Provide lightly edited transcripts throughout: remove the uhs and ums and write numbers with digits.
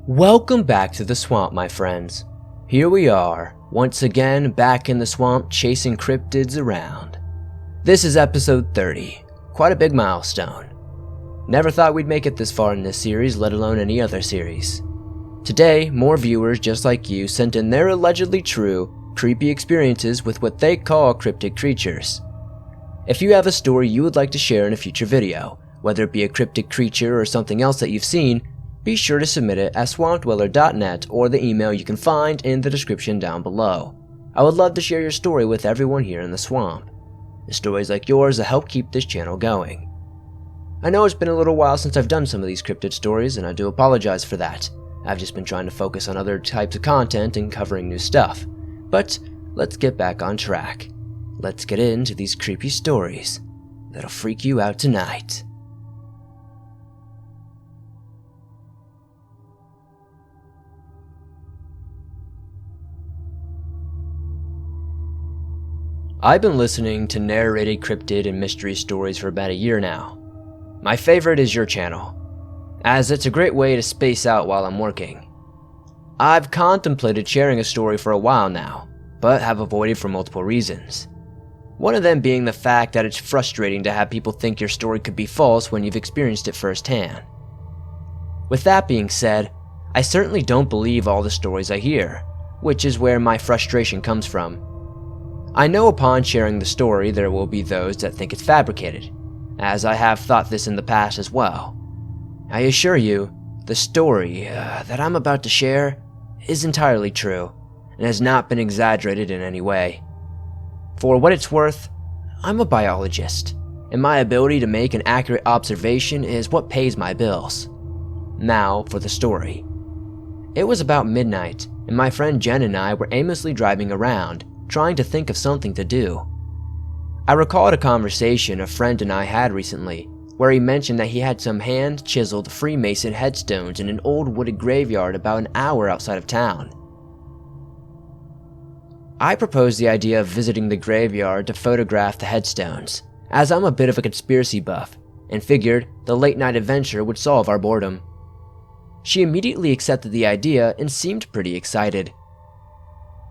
Welcome back to the swamp, my friends. Here we are, once again back in the swamp chasing cryptids around. This is episode 30, quite a big milestone. Never thought we'd make it this far in this series, let alone any other series. Today, more viewers just like you sent in their allegedly true, creepy experiences with what they call cryptid creatures. If you have a story you would like to share in a future video, whether it be a cryptid creature or something else that you've seen, be sure to submit it at swampdweller.net or the email you can find in the description down below. I would love to share your story with everyone here in the swamp. The stories like yours that help keep this channel going. I know it's been a little while since I've done some of these cryptid stories, and I do apologize for that. I've just been trying to focus on other types of content and covering new stuff. But let's get back on track. Let's get into these creepy stories that'll freak you out tonight. I've been listening to narrated cryptid and mystery stories for about a year now. My favorite is your channel, as it's a great way to space out while I'm working. I've contemplated sharing a story for a while now, but have avoided for multiple reasons. One of them being the fact that it's frustrating to have people think your story could be false when you've experienced it firsthand. With that being said, I certainly don't believe all the stories I hear, which is where my frustration comes from. I know upon sharing the story there will be those that think it's fabricated, as I have thought this in the past as well. I assure you, the story that I'm about to share is entirely true, and has not been exaggerated in any way. For what it's worth, I'm a biologist, and my ability to make an accurate observation is what pays my bills. Now for the story. It was about midnight, and my friend Jen and I were aimlessly driving around, trying to think of something to do. I recalled a conversation a friend and I had recently, where he mentioned that he had some hand-chiseled Freemason headstones in an old wooded graveyard about an hour outside of town. I proposed the idea of visiting the graveyard to photograph the headstones, as I'm a bit of a conspiracy buff, and figured the late-night adventure would solve our boredom. She immediately accepted the idea and seemed pretty excited.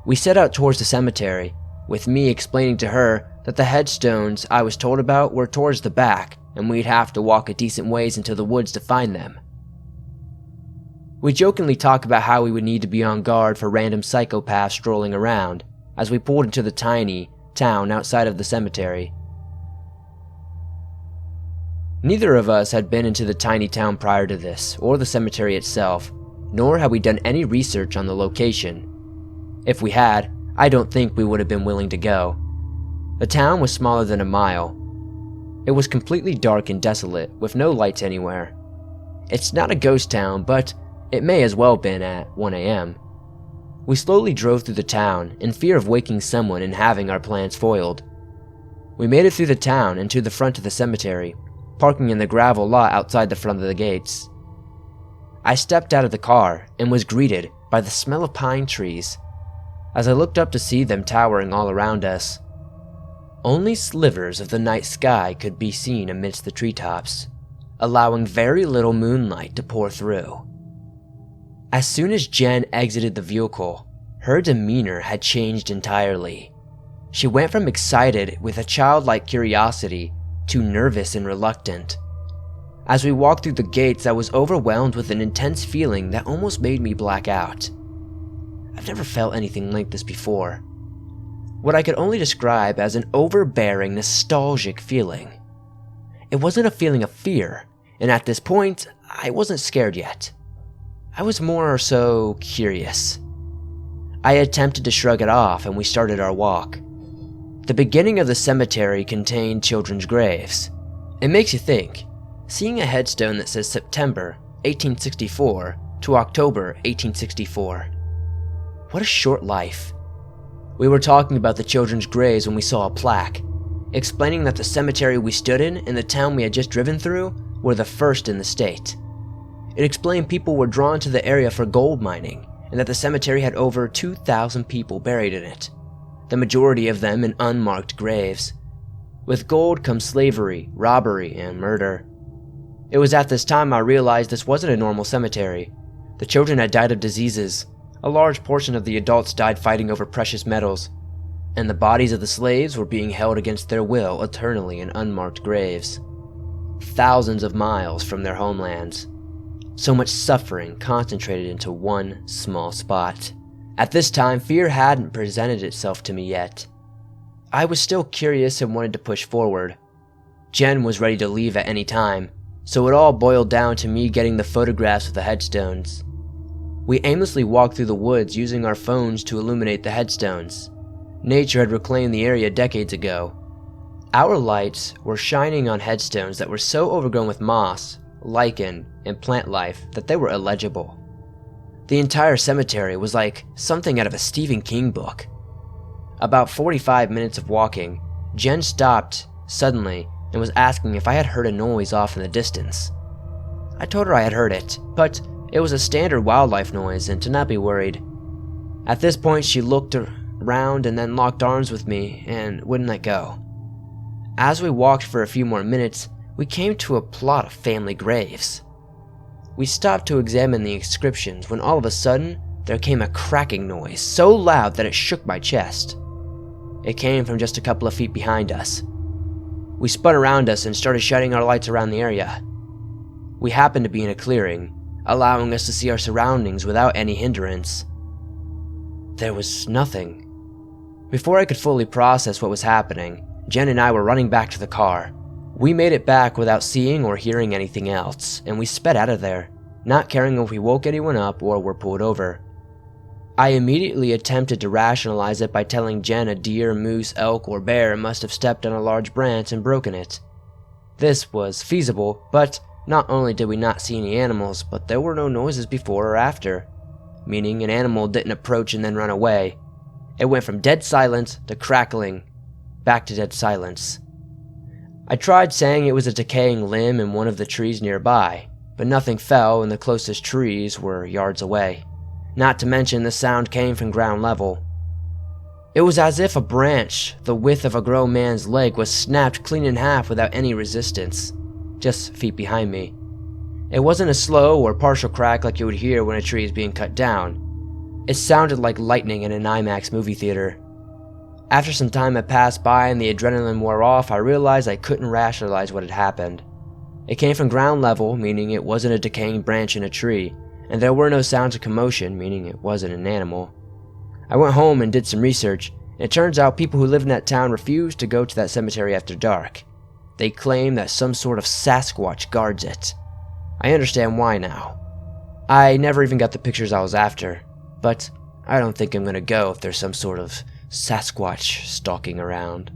We set out towards the cemetery, with me explaining to her that the headstones I was told about were towards the back, and we'd have to walk a decent ways into the woods to find them. We jokingly talk about how we would need to be on guard for random psychopaths strolling around, as we pulled into the tiny town outside of the cemetery. Neither of us had been into the tiny town prior to this, or the cemetery itself, nor had we done any research on the location. If we had, I don't think we would have been willing to go. The town was smaller than a mile. It was completely dark and desolate, with no lights anywhere. It's not a ghost town, but it may as well have been at 1 a.m. We slowly drove through the town, in fear of waking someone and having our plans foiled. We made it through the town and to the front of the cemetery, parking in the gravel lot outside the front of the gates. I stepped out of the car and was greeted by the smell of pine trees. As I looked up to see them towering all around us. Only slivers of the night sky could be seen amidst the treetops, allowing very little moonlight to pour through. As soon as Jen exited the vehicle, her demeanor had changed entirely. She went from excited with a childlike curiosity to nervous and reluctant. As we walked through the gates, I was overwhelmed with an intense feeling that almost made me black out. I've never felt anything like this before. What I could only describe as an overbearing, nostalgic feeling. It wasn't a feeling of fear, and at this point, I wasn't scared yet. I was more or so curious. I attempted to shrug it off, and we started our walk. The beginning of the cemetery contained children's graves. It makes you think, seeing a headstone that says September 1864 to October 1864. What a short life. We were talking about the children's graves when we saw a plaque, explaining that the cemetery we stood in and the town we had just driven through were the first in the state. It explained people were drawn to the area for gold mining, and that the cemetery had over 2,000 people buried in it, the majority of them in unmarked graves. With gold comes slavery, robbery, and murder. It was at this time I realized this wasn't a normal cemetery. The children had died of diseases, a large portion of the adults died fighting over precious metals, and the bodies of the slaves were being held against their will eternally in unmarked graves, thousands of miles from their homelands. So much suffering concentrated into one small spot. At this time, fear hadn't presented itself to me yet. I was still curious and wanted to push forward. Jen was ready to leave at any time, so it all boiled down to me getting the photographs of the headstones. We aimlessly walked through the woods using our phones to illuminate the headstones. Nature had reclaimed the area decades ago. Our lights were shining on headstones that were so overgrown with moss, lichen, and plant life that they were illegible. The entire cemetery was like something out of a Stephen King book. About 45 minutes of walking, Jen stopped suddenly and was asking if I had heard a noise off in the distance. I told her I had heard it, but it was a standard wildlife noise and to not be worried. At this point, she looked around and then locked arms with me and wouldn't let go. As we walked for a few more minutes, we came to a plot of family graves. We stopped to examine the inscriptions when all of a sudden, there came a cracking noise so loud that it shook my chest. It came from just a couple of feet behind us. We spun around us and started shining our lights around the area. We happened to be in a clearing, allowing us to see our surroundings without any hindrance. There was nothing. Before I could fully process what was happening, Jen and I were running back to the car. We made it back without seeing or hearing anything else, and we sped out of there, not caring if we woke anyone up or were pulled over. I immediately attempted to rationalize it by telling Jen a deer, moose, elk, or bear must have stepped on a large branch and broken it. This was feasible, but not only did we not see any animals, but there were no noises before or after, meaning an animal didn't approach and then run away. It went from dead silence to crackling, back to dead silence. I tried saying it was a decaying limb in one of the trees nearby, but nothing fell and the closest trees were yards away. Not to mention the sound came from ground level. It was as if a branch, the width of a grown man's leg, was snapped clean in half without any resistance, just feet behind me. It wasn't a slow or partial crack like you would hear when a tree is being cut down. It sounded like lightning in an IMAX movie theater. After some time had passed by and the adrenaline wore off, I realized I couldn't rationalize what had happened. It came from ground level, meaning it wasn't a decaying branch in a tree, and there were no sounds of commotion, meaning it wasn't an animal. I went home and did some research, and it turns out people who live in that town refuse to go to that cemetery after dark. They claim that some sort of Sasquatch guards it. I understand why now. I never even got the pictures I was after, but I don't think I'm gonna go if there's some sort of Sasquatch stalking around.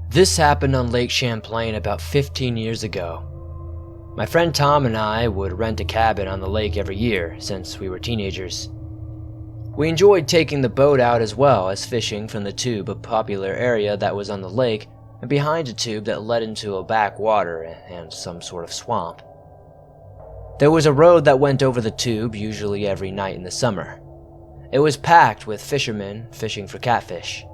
This happened on Lake Champlain about 15 years ago. My friend Tom and I would rent a cabin on the lake every year since we were teenagers. We enjoyed taking the boat out as well as fishing from the tube, a popular area that was on the lake and behind a tube that led into a backwater and some sort of swamp. There was a road that went over the tube usually every night in the summer. It was packed with fishermen fishing for catfish.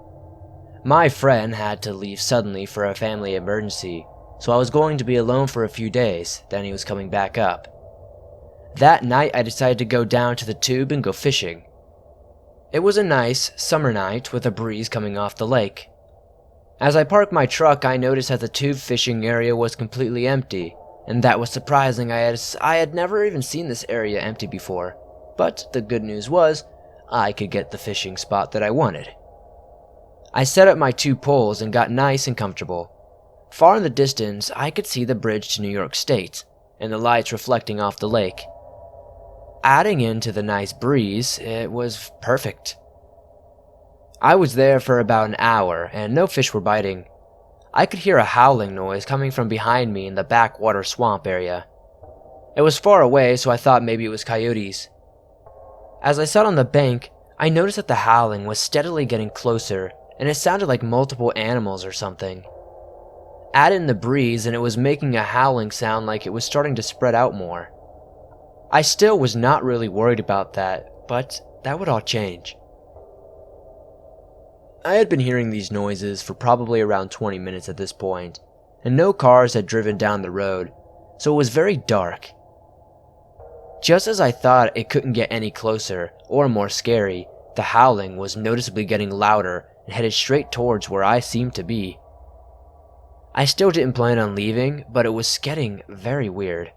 My friend had to leave suddenly for a family emergency, so I was going to be alone for a few days, then he was coming back up. That night I decided to go down to the tube and go fishing. It was a nice summer night with a breeze coming off the lake. As I parked my truck, I noticed that the tube fishing area was completely empty, and that was surprising. I had never even seen this area empty before, but the good news was, I could get the fishing spot that I wanted. I set up my 2 poles and got nice and comfortable. Far in the distance, I could see the bridge to New York State, and the lights reflecting off the lake. Adding into the nice breeze, it was perfect. I was there for about an hour, and no fish were biting. I could hear a howling noise coming from behind me in the backwater swamp area. It was far away, so I thought maybe it was coyotes. As I sat on the bank, I noticed that the howling was steadily getting closer, and it sounded like multiple animals or something. Add in the breeze, and it was making a howling sound like it was starting to spread out more. I still was not really worried about that, but that would all change. I had been hearing these noises for probably around 20 minutes at this point, and no cars had driven down the road, so it was very dark. Just as I thought it couldn't get any closer or more scary, the howling was noticeably getting louder and headed straight towards where I seemed to be. I still didn't plan on leaving, but it was getting very weird.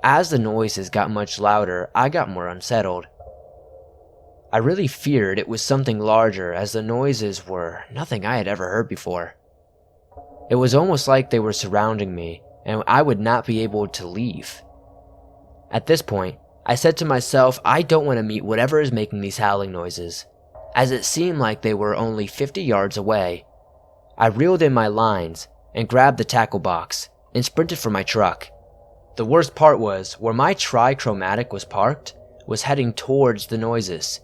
As the noises got much louder, I got more unsettled. I really feared it was something larger, as the noises were nothing I had ever heard before. It was almost like they were surrounding me, and I would not be able to leave. At this point, I said to myself, I don't want to meet whatever is making these howling noises, as it seemed like they were only 50 yards away. I reeled in my lines and grabbed the tackle box and sprinted for my truck. The worst part was, where my trichromatic was parked was heading towards the noises.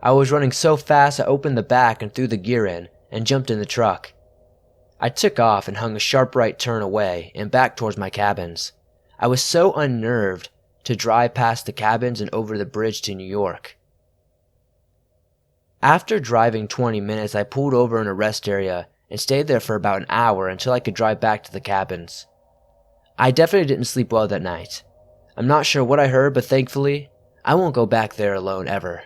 I was running so fast I opened the back and threw the gear in and jumped in the truck. I took off and hung a sharp right turn away and back towards my cabins. I was so unnerved to drive past the cabins and over the bridge to New York. After driving 20 minutes, I pulled over in a rest area and stayed there for about an hour until I could drive back to the cabins. I definitely didn't sleep well that night. I'm not sure what I heard, but thankfully, I won't go back there alone ever.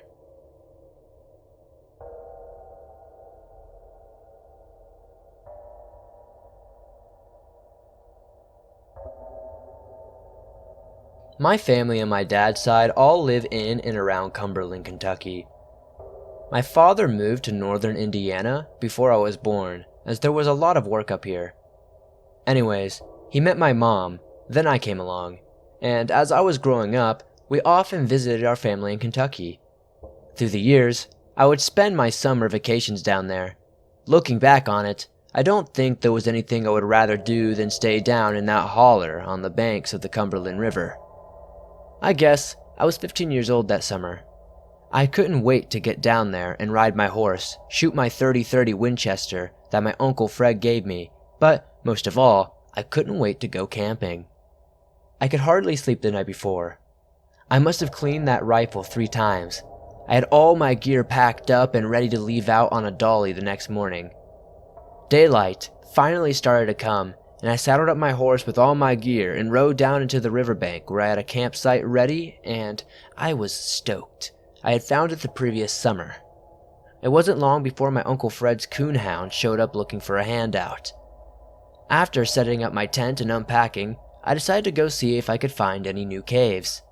My family on my dad's side all live in and around Cumberland, Kentucky. My father moved to northern Indiana before I was born, as there was a lot of work up here. Anyways, he met my mom, then I came along, and as I was growing up, we often visited our family in Kentucky. Through the years, I would spend my summer vacations down there. Looking back on it, I don't think there was anything I would rather do than stay down in that holler on the banks of the Cumberland River. I guess I was 15 years old that summer. I couldn't wait to get down there and ride my horse, shoot my .30-30 Winchester that my Uncle Fred gave me, but most of all, I couldn't wait to go camping. I could hardly sleep the night before. I must have cleaned that rifle 3 times. I had all my gear packed up and ready to leave out on a dolly the next morning. Daylight finally started to come, and I saddled up my horse with all my gear and rode down into the riverbank where I had a campsite ready, and I was stoked. I had found it the previous summer. It wasn't long before my Uncle Fred's coonhound showed up looking for a handout. After setting up my tent and unpacking, I decided to go see if I could find any new caves.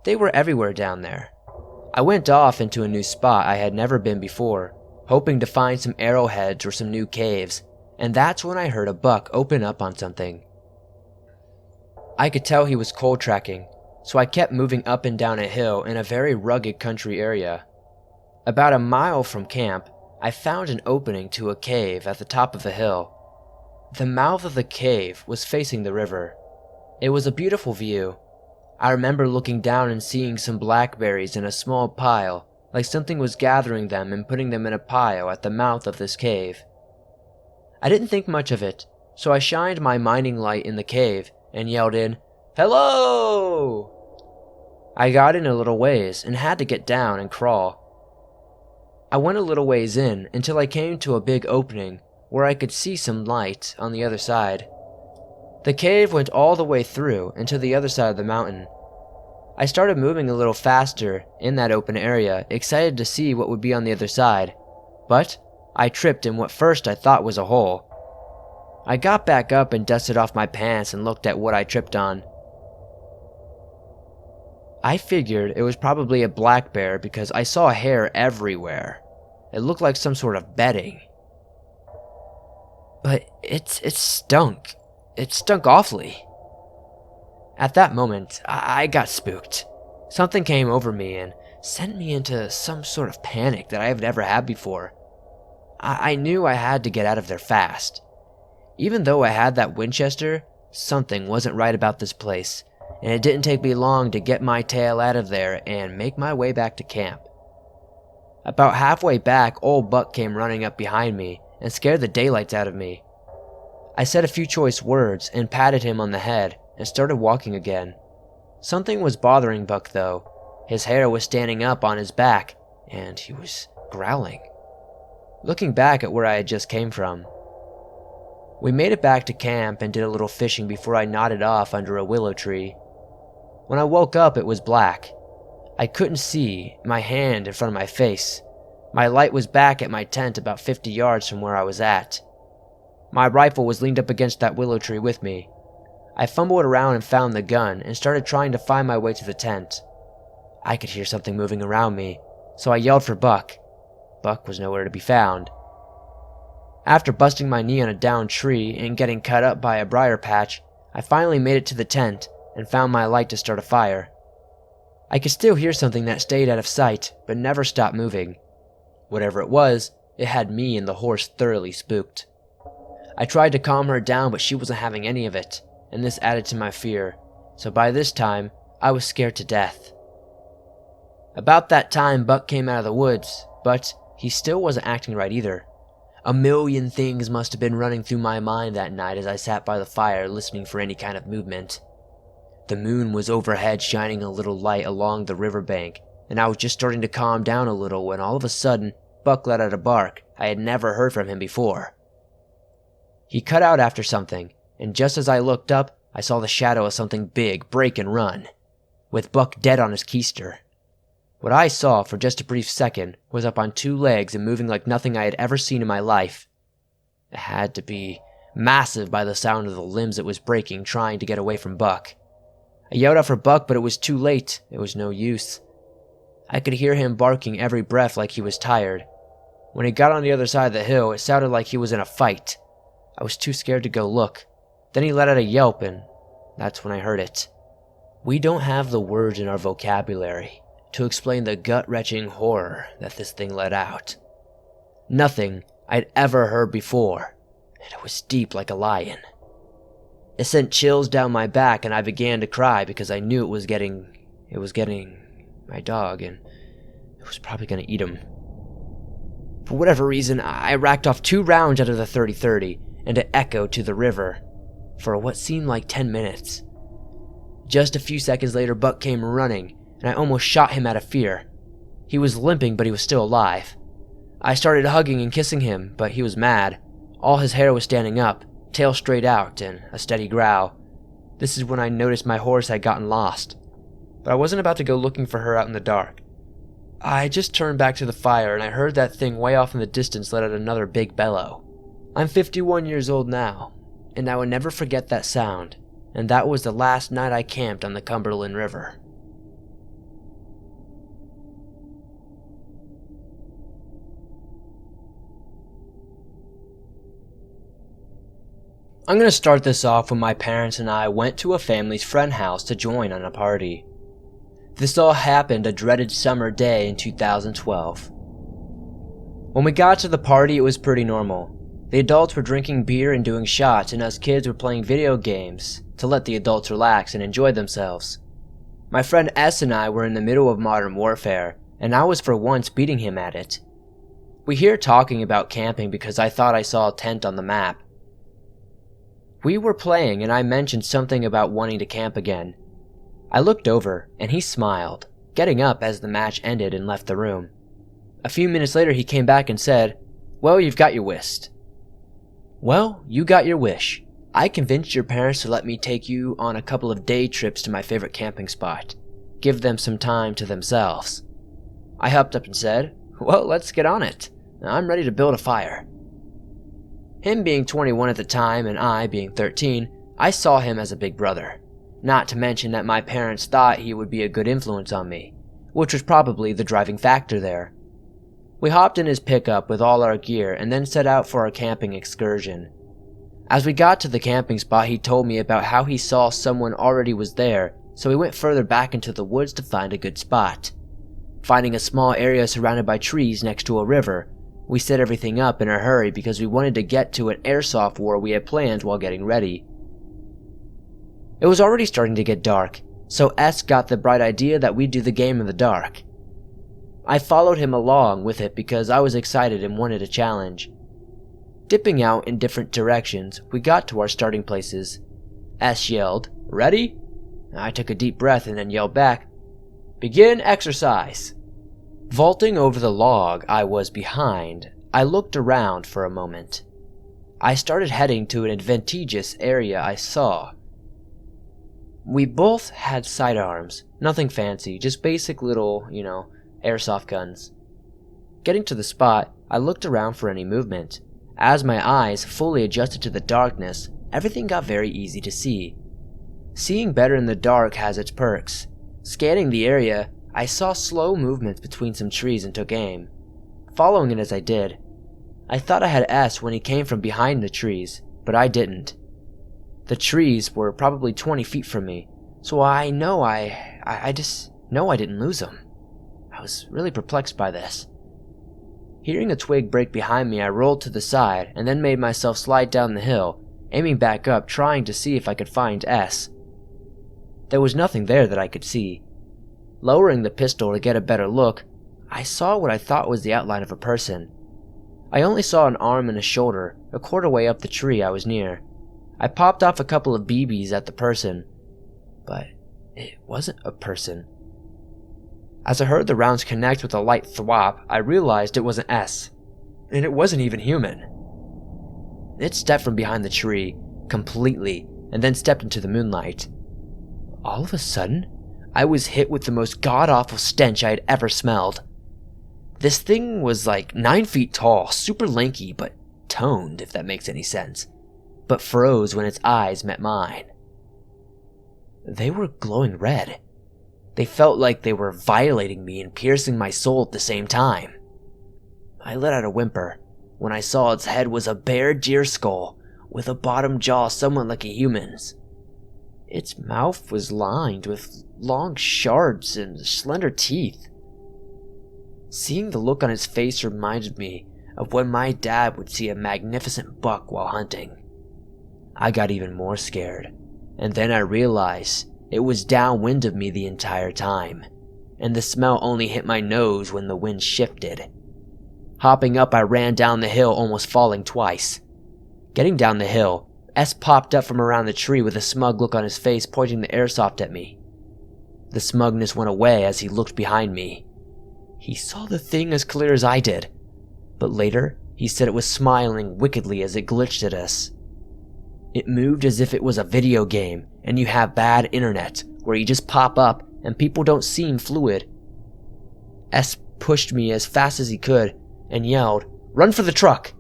They were everywhere down there. I went off into a new spot I had never been before, hoping to find some arrowheads or some new caves, and that's when I heard a buck open up on something. I could tell he was cold tracking, so I kept moving up and down a hill in a very rugged country area. About a mile from camp, I found an opening to a cave at the top of the hill. The mouth of the cave was facing the river. It was a beautiful view. I remember looking down and seeing some blackberries in a small pile, like something was gathering them and putting them in a pile at the mouth of this cave. I didn't think much of it, so I shined my mining light in the cave and yelled in, "Hello!" I got in a little ways and had to get down and crawl. I went a little ways in until I came to a big opening where I could see some light on the other side. The cave went all the way through and to the other side of the mountain. I started moving a little faster in that open area, excited to see what would be on the other side, but I tripped in what first I thought was a hole. I got back up and dusted off my pants and looked at what I tripped on. I figured it was probably a black bear because I saw hair everywhere. It looked like some sort of bedding. But it stunk. It stunk awfully. At that moment, I got spooked. Something came over me and sent me into some sort of panic that I have never had before. I knew I had to get out of there fast. Even though I had that Winchester, something wasn't right about this place, and it didn't take me long to get my tail out of there and make my way back to camp. About halfway back, old Buck came running up behind me and scared the daylights out of me. I said a few choice words and patted him on the head and started walking again. Something was bothering Buck though. His hair was standing up on his back and he was growling. looking back at where I had just came from. We made it back to camp and did a little fishing before I nodded off under a willow tree. When I woke up, it was black. I couldn't see my hand in front of my face. My light was back at my tent about 50 yards from where I was at. My rifle was leaned up against that willow tree with me. I fumbled around and found the gun and started trying to find my way to the tent. I could hear something moving around me, so I yelled for Buck. Buck was nowhere to be found. After busting my knee on a downed tree and getting cut up by a briar patch, I finally made it to the tent and found my light to start a fire. I could still hear something that stayed out of sight, but never stopped moving. Whatever it was, it had me and the horse thoroughly spooked. I tried to calm her down, but she wasn't having any of it, and this added to my fear, so by this time, I was scared to death. About that time, Buck came out of the woods, but he still wasn't acting right either. A million things must have been running through my mind that night as I sat by the fire listening for any kind of movement. The moon was overhead shining a little light along the riverbank, and I was just starting to calm down a little when all of a sudden, Buck let out a bark I had never heard from him before. He cut out after something, and just as I looked up, I saw the shadow of something big break and run, with Buck dead on his keister. What I saw for just a brief second was up on two legs and moving like nothing I had ever seen in my life. It had to be massive by the sound of the limbs it was breaking, trying to get away from Buck. I yelled out for Buck, but it was too late. It was no use. I could hear him barking every breath like he was tired. When he got on the other side of the hill, it sounded like he was in a fight. I was too scared to go look. Then he let out a yelp, and that's when I heard it. We don't have the words in our vocabulary to explain the gut-wrenching horror that this thing let out. Nothing I'd ever heard before, and it was deep like a lion. It sent chills down my back, and I began to cry because I knew it was getting my dog, and it was probably going to eat him. For whatever reason, I racked off 2 rounds out of the 30-30, and it echoed to the river for what seemed like 10 minutes. Just a few seconds later, Buck came running, and I almost shot him out of fear. He was limping, but he was still alive. I started hugging and kissing him, but he was mad. All his hair was standing up, tail straight out, and a steady growl. This is when I noticed my horse had gotten lost. But I wasn't about to go looking for her out in the dark. I just turned back to the fire, and I heard that thing way off in the distance let out another big bellow. I'm 51 years old now, and I will never forget that sound, and that was the last night I camped on the Cumberland River. I'm going to start this off when my parents and I went to a family's friend house to join on a party. This all happened a dreaded summer day in 2012. When we got to the party, it was pretty normal. The adults were drinking beer and doing shots, and us kids were playing video games to let the adults relax and enjoy themselves. My friend S and I were in the middle of Modern Warfare, and I was for once beating him at it. We hear talking about camping because I thought I saw a tent on the map. We were playing, and I mentioned something about wanting to camp again. I looked over, and he smiled, getting up as the match ended and left the room. A few minutes later, he came back and said, "Well, you've got your wish." Well, you got your wish. I convinced your parents to let me take you on a couple of day trips to my favorite camping spot. Give them some time to themselves. I hopped up and said, "Well, let's get on it. I'm ready to build a fire." Him being 21 at the time and I being 13, I saw him as a big brother. Not to mention that my parents thought he would be a good influence on me, which was probably the driving factor there. We hopped in his pickup with all our gear and then set out for our camping excursion. As we got to the camping spot, he told me about how he saw someone already was there, so we went further back into the woods to find a good spot. Finding a small area surrounded by trees next to a river, we set everything up in a hurry because we wanted to get to an airsoft war we had planned while getting ready. It was already starting to get dark, so S got the bright idea that we'd do the game in the dark. I followed him along with it because I was excited and wanted a challenge. Dipping out in different directions, we got to our starting places. S yelled, "Ready?" I took a deep breath and then yelled back, "Begin exercise." Vaulting over the log I was behind, I looked around for a moment. I started heading to an advantageous area I saw. We both had sidearms, nothing fancy, just basic little, airsoft guns. Getting to the spot, I looked around for any movement. As my eyes fully adjusted to the darkness, everything got very easy to see. Seeing better in the dark has its perks. Scanning the area, I saw slow movements between some trees and took aim. Following it as I did, I thought I had S when he came from behind the trees, but I didn't. The trees were probably 20 feet from me, so I just know I didn't lose him. I was really perplexed by this. Hearing a twig break behind me, I rolled to the side and then made myself slide down the hill, aiming back up, trying to see if I could find S. There was nothing there that I could see. Lowering the pistol to get a better look, I saw what I thought was the outline of a person. I only saw an arm and a shoulder, a quarter way up the tree I was near. I popped off a couple of BBs at the person, but it wasn't a person. As I heard the rounds connect with a light thwop, I realized it was an S, and it wasn't even human. It stepped from behind the tree, completely, and then stepped into the moonlight. All of a sudden, I was hit with the most god-awful stench I had ever smelled. This thing was like 9 feet tall, super lanky, but toned, if that makes any sense, but froze when its eyes met mine. They were glowing red. They felt like they were violating me and piercing my soul at the same time. I let out a whimper when I saw its head was a bare deer skull with a bottom jaw somewhat like a human's. Its mouth was lined with long shards and slender teeth. Seeing the look on its face reminded me of when my dad would see a magnificent buck while hunting. I got even more scared, and then I realized it was downwind of me the entire time, and the smell only hit my nose when the wind shifted. Hopping up, I ran down the hill, almost falling twice. Getting down the hill, S popped up from around the tree with a smug look on his face, pointing the airsoft at me. The smugness went away as he looked behind me. He saw the thing as clear as I did, but later he said it was smiling wickedly as it glitched at us. It moved as if it was a video game and you have bad internet where you just pop up and people don't seem fluid. S pushed me as fast as he could and yelled, "Run for the truck!"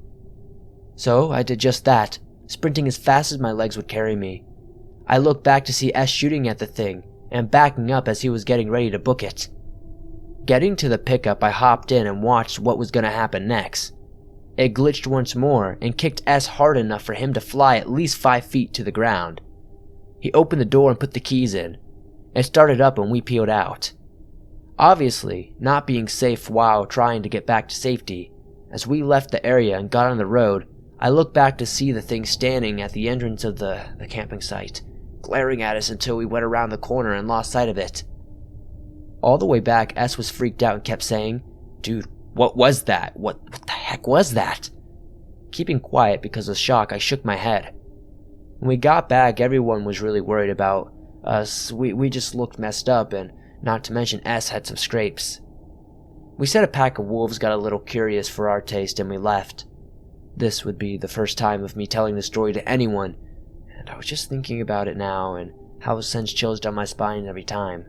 So I did just that, sprinting as fast as my legs would carry me. I looked back to see S shooting at the thing and backing up as he was getting ready to book it. Getting to the pickup, I hopped in and watched what was going to happen next. It glitched once more and kicked S hard enough for him to fly at least 5 feet to the ground. He opened the door and put the keys in. It started up and we peeled out. Obviously, not being safe while trying to get back to safety, as we left the area and got on the road, I looked back to see the thing standing at the entrance of the camping site, glaring at us until we went around the corner and lost sight of it. All the way back, S was freaked out and kept saying, "Dude, what was that? What the heck was that?" Keeping quiet because of shock, I shook my head. When we got back, everyone was really worried about us. We just looked messed up, and not to mention S had some scrapes. We said a pack of wolves got a little curious for our taste and we left. This would be the first time of me telling the story to anyone, and I was just thinking about it now and how it sends chills down my spine every time.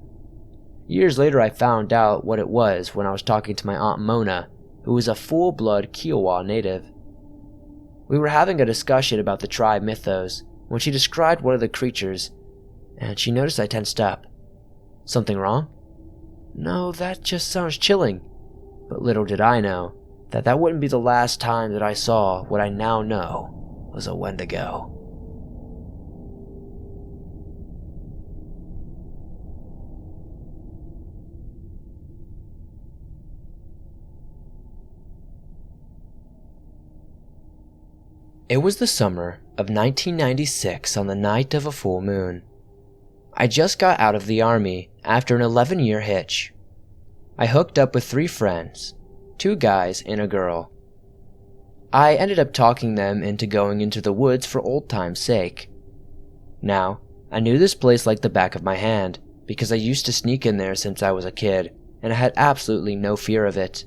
Years later, I found out what it was when I was talking to my Aunt Mona, who was a full-blood Kiowa native. We were having a discussion about the tribe mythos when she described one of the creatures, and she noticed I tensed up. Something wrong? No, that just sounds chilling. But little did I know that wouldn't be the last time that I saw what I now know was a Wendigo. It was the summer of 1996 on the night of a full moon. I just got out of the army after an 11-year hitch. I hooked up with 3 friends, 2 guys and a girl. I ended up talking them into going into the woods for old time's sake. Now, I knew this place like the back of my hand because I used to sneak in there since I was a kid, and I had absolutely no fear of it.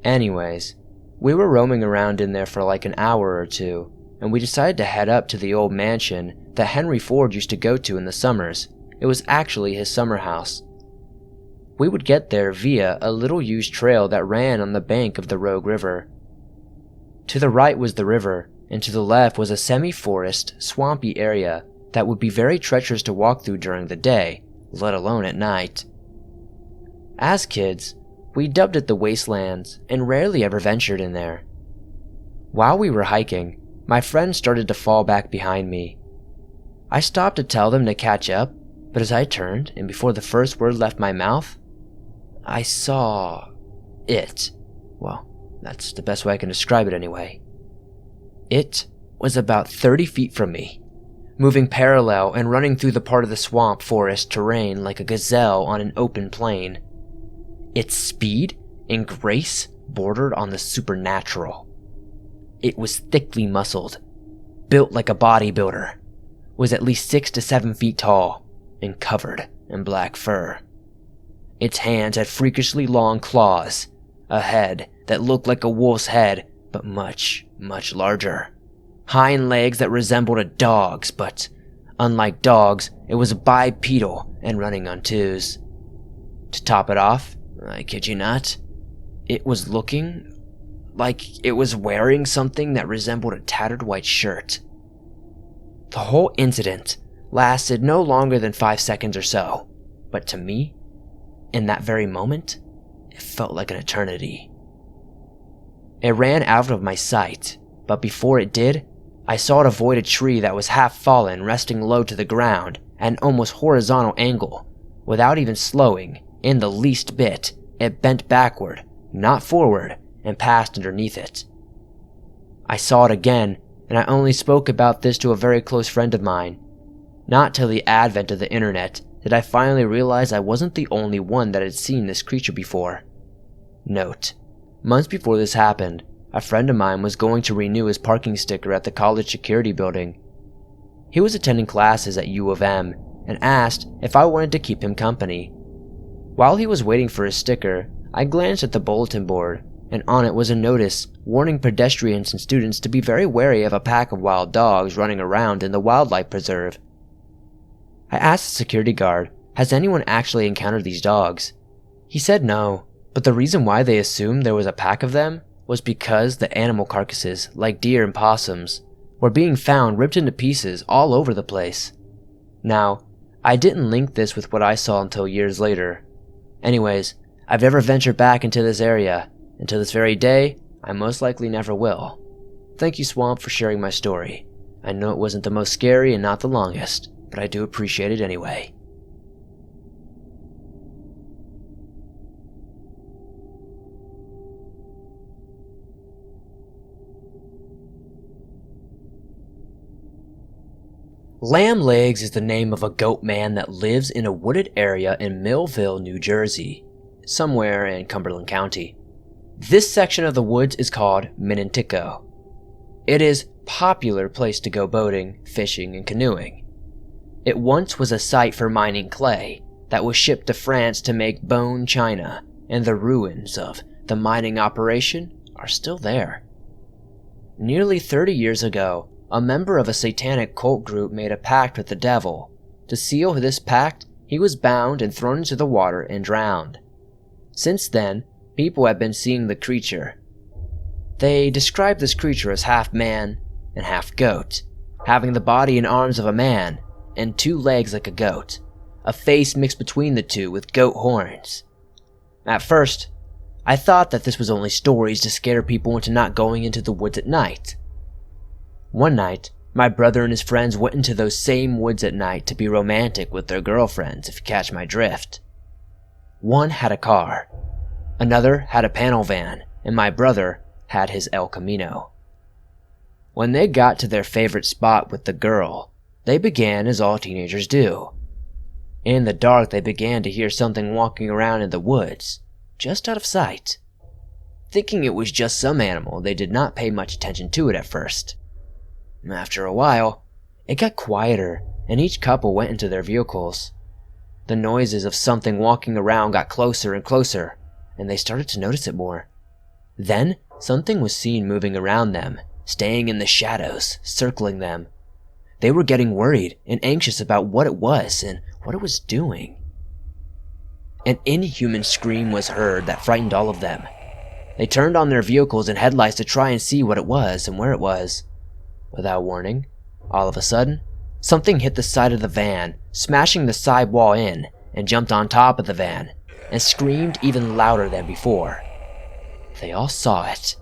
Anyways, We were roaming around in there for like an hour or two, and we decided to head up to the old mansion that Henry Ford used to go to in the summers. It was actually his summer house. We would get there via a little used trail that ran on the bank of the Rogue River. To the right was the river, and to the left was a semi-forest, swampy area that would be very treacherous to walk through during the day, let alone at night. As kids, we dubbed it the Wastelands and rarely ever ventured in there. While we were hiking, my friends started to fall back behind me. I stopped to tell them to catch up, but as I turned and before the first word left my mouth, I saw it. Well, that's the best way I can describe it anyway. It was about 30 feet from me, moving parallel and running through the part of the swamp forest terrain like a gazelle on an open plain. Its speed and grace bordered on the supernatural. It was thickly muscled, built like a bodybuilder, was at least 6 to 7 feet tall, and covered in black fur. Its hands had freakishly long claws, a head that looked like a wolf's head, but much, much larger. Hind legs that resembled a dog's, but unlike dogs, it was bipedal and running on twos. To top it off, I kid you not, it was looking like it was wearing something that resembled a tattered white shirt. The whole incident lasted no longer than 5 seconds or so, but to me, in that very moment, it felt like an eternity. It ran out of my sight, but before it did, I saw it avoid a tree that was half fallen, resting low to the ground at an almost horizontal angle. Without even slowing, in the least bit, it bent backward, not forward, and passed underneath it. I saw it again, and I only spoke about this to a very close friend of mine. Not till the advent of the internet did I finally realize I wasn't the only one that had seen this creature before. Note: months before this happened, a friend of mine was going to renew his parking sticker at the college security building. He was attending classes at U of M and asked if I wanted to keep him company. While he was waiting for his sticker, I glanced at the bulletin board, and on it was a notice warning pedestrians and students to be very wary of a pack of wild dogs running around in the wildlife preserve. I asked the security guard, has anyone actually encountered these dogs? He said no, but the reason why they assumed there was a pack of them was because the animal carcasses, like deer and possums, were being found ripped into pieces all over the place. Now, I didn't link this with what I saw until years later. Anyways, I've never ventured back into this area, and to this very day, I most likely never will. Thank you, Swamp, for sharing my story. I know it wasn't the most scary and not the longest, but I do appreciate it anyway. Lamb Legs is the name of a goat man that lives in a wooded area in Millville, New Jersey, somewhere in Cumberland County. This section of the woods is called Minnetonka. It is a popular place to go boating, fishing, and canoeing. It once was a site for mining clay that was shipped to France to make bone china, and the ruins of the mining operation are still there. Nearly 30 years ago, a member of a satanic cult group made a pact with the devil. To seal this pact, he was bound and thrown into the water and drowned. Since then, people have been seeing the creature. They describe this creature as half man and half goat, having the body and arms of a man and 2 legs like a goat, a face mixed between the two with goat horns. At first, I thought that this was only stories to scare people into not going into the woods at night. One night, my brother and his friends went into those same woods at night to be romantic with their girlfriends, if you catch my drift. One had a car, another had a panel van, and my brother had his El Camino. When they got to their favorite spot with the girl, they began as all teenagers do. In the dark, they began to hear something walking around in the woods, just out of sight. Thinking it was just some animal, they did not pay much attention to it at first. After a while, it got quieter, and each couple went into their vehicles. The noises of something walking around got closer and closer, and they started to notice it more. Then, Something was seen moving around them, staying in the shadows, circling them. They were getting worried and anxious about what it was and what it was doing. An inhuman scream was heard that frightened all of them. They turned on their vehicles and headlights to try and see what it was and where it was. Without warning, all of a sudden, something hit the side of the van, smashing the side wall in, and jumped on top of the van, and screamed even louder than before. They all saw it.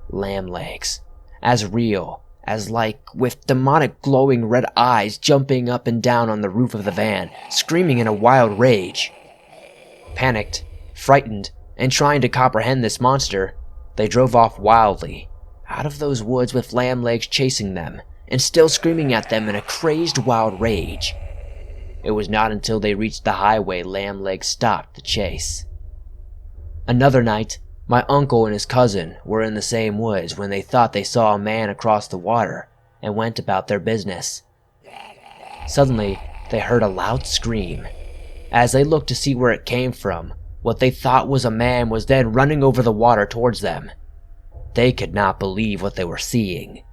Lamb legs. As real, as with demonic glowing red eyes jumping up and down on the roof of the van, screaming in a wild rage. Panicked, frightened, and trying to comprehend this monster, they drove off wildly, out of those woods with lamb legs chasing them, and still screaming at them in a crazed wild rage. It was not until they reached the highway lamb legs stopped the chase. Another night, my uncle and his cousin were in the same woods when they thought they saw a man across the water and went about their business. Suddenly, they heard a loud scream. As they looked to see where it came from, what they thought was a man was then running over the water towards them. They could not believe what they were seeing.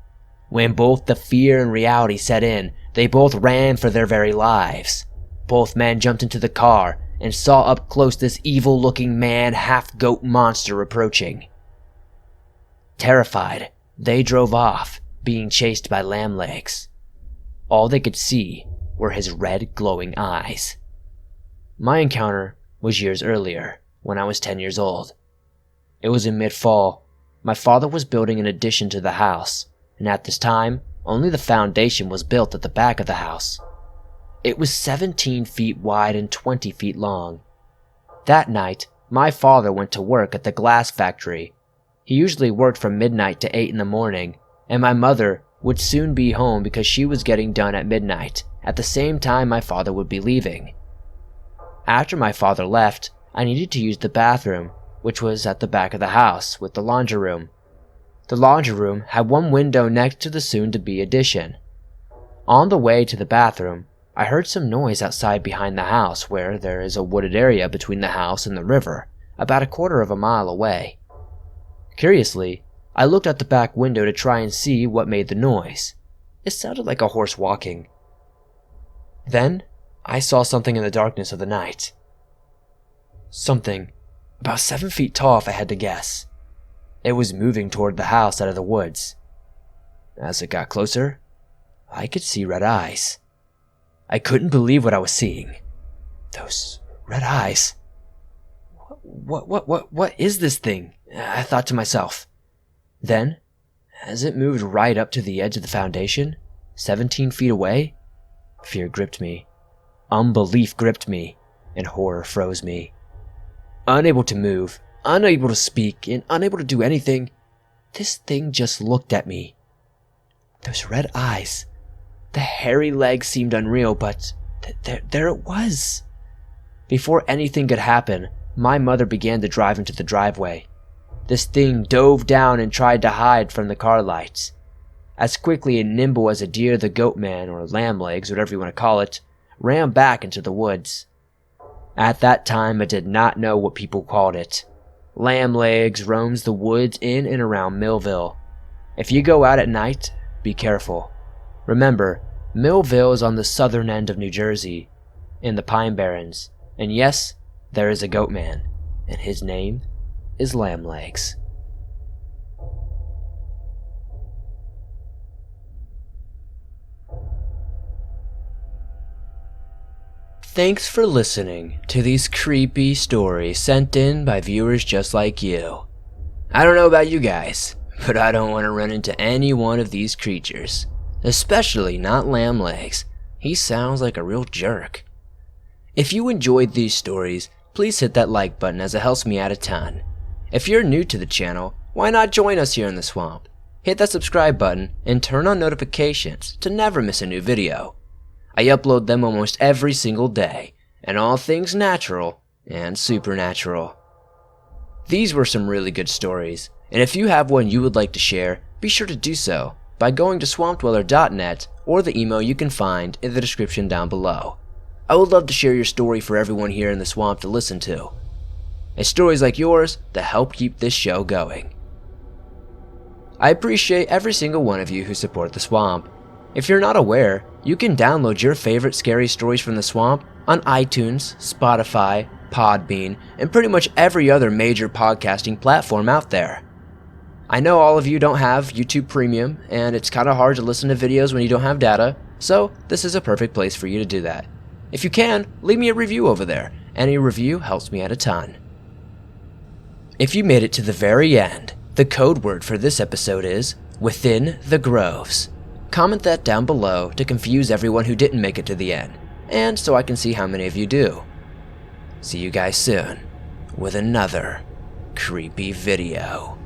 When both the fear and reality set in, they both ran for their very lives. Both men jumped into the car and saw up close this evil-looking man, half-goat monster approaching. Terrified, they drove off, being chased by lamb legs. All they could see were his red, glowing eyes. My encounter was years earlier, when I was 10 years old. It was in mid-fall. My father was building an addition to the house, and at this time, only the foundation was built at the back of the house. It was 17 feet wide and 20 feet long. That night, my father went to work at the glass factory. He usually worked from midnight to 8 in the morning, and my mother would soon be home because she was getting done at midnight, at the same time my father would be leaving. After my father left, I needed to use the bathroom, which was at the back of the house with the laundry room. The laundry room had one window next to the soon-to-be addition. On the way to the bathroom, I heard some noise outside behind the house where there is a wooded area between the house and the river, about a quarter of a mile away. Curiously, I looked out the back window to try and see what made the noise. It sounded like a horse walking. Then, I saw something in the darkness of the night. Something about 7 feet tall if I had to guess. It was moving toward the house out of the woods. As it got closer, I could see red eyes. I couldn't believe what I was seeing. Those red eyes. What is this thing? I thought to myself. Then, as it moved right up to the edge of the foundation, 17 feet away, fear gripped me. Unbelief gripped me, and horror froze me. Unable to move, unable to speak, and unable to do anything, this thing just looked at me. Those red eyes. The hairy legs seemed unreal, but there it was. Before anything could happen, my mother began to drive into the driveway. This thing dove down and tried to hide from the car lights. As quickly and nimble as a deer, the goat man, or lamb legs, whatever you want to call it, ran back into the woods. At that time, I did not know what people called it. Lamb legs roams the woods in and around Millville. If you go out at night, be careful. Remember, Millville is on the southern end of New Jersey, in the Pine Barrens, and yes, there is a goat man, and his name is Lamb Legs. Thanks for listening to these creepy stories sent in by viewers just like you. I don't know about you guys, but I don't want to run into any one of these creatures. Especially not Lamb Legs. He sounds like a real jerk. If you enjoyed these stories, please hit that like button as it helps me out a ton. If you're new to the channel, why not join us here in the swamp? Hit that subscribe button and turn on notifications to never miss a new video. I upload them almost every single day, and all things natural and supernatural. These were some really good stories, and if you have one you would like to share, be sure to do so by going to swampdweller.net or the email you can find in the description down below. I would love to share your story for everyone here in the swamp to listen to. It's stories like yours that help keep this show going. I appreciate every single one of you who support the swamp. If you're not aware, you can download your favorite scary stories from the swamp on iTunes, Spotify, Podbean, and pretty much every other major podcasting platform out there. I know all of you don't have YouTube Premium, and it's kind of hard to listen to videos when you don't have data, so this is a perfect place for you to do that. If you can, leave me a review over there. Any review helps me out a ton. If you made it to the very end, the code word for this episode is Within the Groves. Comment that down below to confuse everyone who didn't make it to the end, and so I can see how many of you do. See you guys soon with another creepy video.